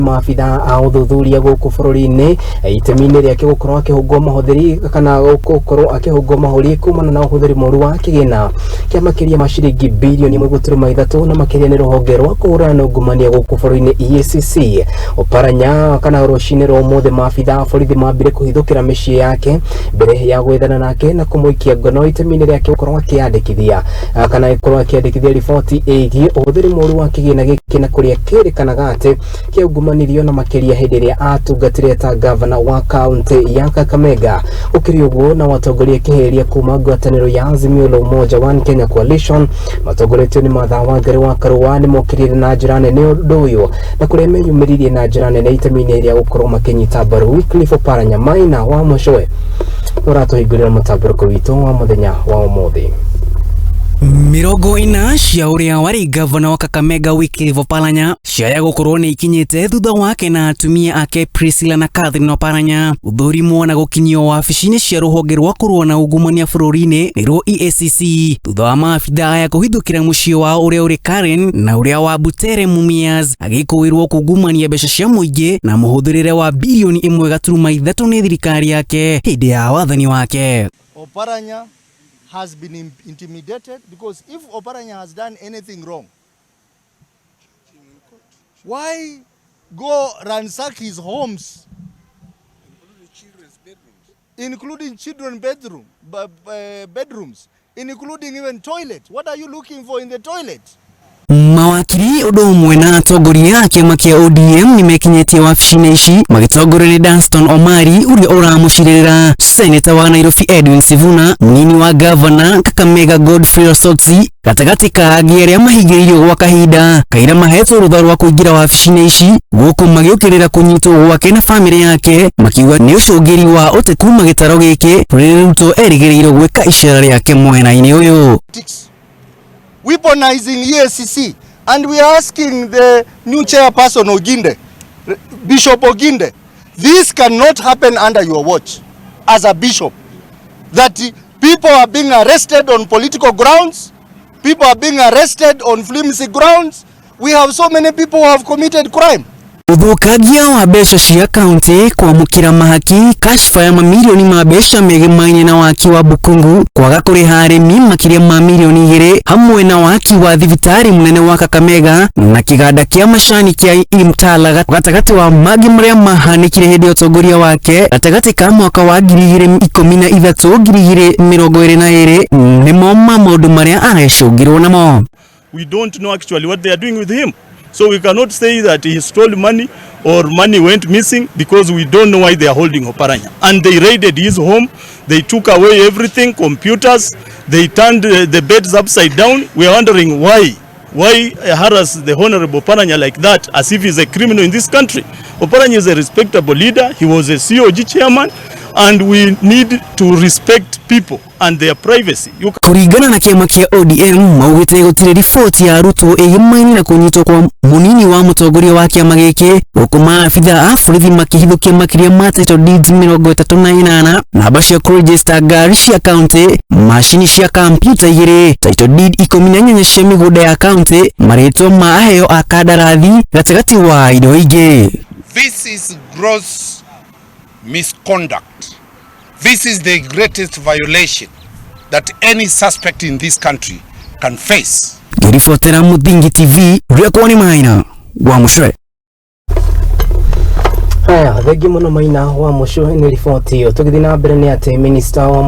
maabitha a uthuthuria guku bururi-ini itemi-ini riake gukorwo akihungwo mahutheri kana gukorwo akihungwo mahuri kumana na uhutheri muru wa kigina kia makiria ma ciringi bilioni 1.3 na makiria ni ruhonge rwa kuhurana na ugumania guku bururi-ini EACC. Oparanya kana rucini rwa mothe maabitha borithi mambire kuhithukira micii yake mbere ya gwethana nake na kumuikia ngono itemi-ini riake gukorwo akiandikithia kana gukorwo akiandikithia riboti igie uhutheri muru wa kigina giki na kuria kirikanaga ati kia manirio na makiria hindi ria atungatire ta governor wa county ya Kakamega. Ukiri uguo na watongoria kiheria kuma ngwataniro ya Azimio la Umoja One Kenya Coalition matongoretio ni Martha Wangari wa Kurua ni mokirire na njira nene undu uyu na kuria meyumiririe na njira nene itemi-ini ria gukorwo makinyita mbaru Oparanya maina wa mucoe uratuhingurira mutamburuko witu wa muthenya wa umuthi. Mirongo ina cia uria wari governor wa Kakamega Oparanya ciaya gukorwo ni ikinyite thutha wake na atumia ake Priscilla na Catherine Oparanya uthurimo na gukinyio wabici-ini cia ruhonge rwa kurua na ugumania bururi-ini nirwo EACC thutha wa maabitha aya kuhithukira mucii wa uria uri Karen na uria wa Butere Mumias agikuirwo kugumania mbeca cia muingi na muhuthirire wa bilioni 1.3 ni thirikari yake hindi ya wathani wake. Oparanya has been intimidated because if Oparanya has done anything wrong, why go ransack his homes, including children's bedrooms, including even toilet? What are you looking for in the toilet? Mawakiri udo umwe na atongoria a kiama kia ODM nimekinyetie wabici-ini ici magitongorio ni Danston Omari uria uramucirira seneta wa Nairobi Edwin Sifuna, munini wa governor Kakamega Godfrey Osotsi, gatagati ka angi aria mahingiririo gwa kahinda kaira mahetwo rutha rwa kuingira wabici-ini ici guku magiukirira kunyitwo gwake na family yake makiuga ni ucungiri wa uteku magitaro giki President Ruto erigiriirwo gwika icera riake mwena-ini uyu. Weaponizing EACC, and we are asking the new chairperson Oginde, Bishop Oginde, this cannot happen under your watch as a bishop. That people are being arrested on political grounds, people are being arrested on flimsy grounds. We have so many people who have committed crime. Uthukagia wa mbeca cia county kwamukira mahaki kashfa ya mamilioni ma mbeca megimaine na waki wa bukungu kwaga kuriha arimi makiria ma milioni 2 hamwe na waki wa thibitari munene wa Kakamega na kiganda kia macani kia Imtala gatagati wa magi maria mahanikire hindi utongoria wake gatagati ka mwaka wa 2013-2022 nimo maundu maria aracungirwo namo. We don't know actually what they are doing with him. So we cannot say that he stole money or money went missing because we don't know why they are holding Oparanya. And they raided his home, they took away everything, computers, they turned the beds upside down. We are wondering why harass the Honorable Oparanya like that as if he's a criminal in this country. Oparanya is a respectable leader, he was a COG chairman, and we need to respect people and their privacy. Kurigana na kiama kia ODM maugite gutire riboti ya Ruto igimaini na kunyitwo kwa munini wa mutongoria wa kiama giki guku maabitha a borithi makihithukia makiria ma title deeds 38 na bacia register ngari cia county macini cia computer 2 title deed 14 cia migunda ya county maritwa ma aheo a kandarathi gatagati wa indo ingi. This is gross misconduct. This is the greatest violation that any suspect in this country can face. Girifotera Muingi TV, Gwekora maina wa mucoe. Haya, thegi muno maina wa mucoe ni riboti yo. Tugithi na mbere ni ati minister wa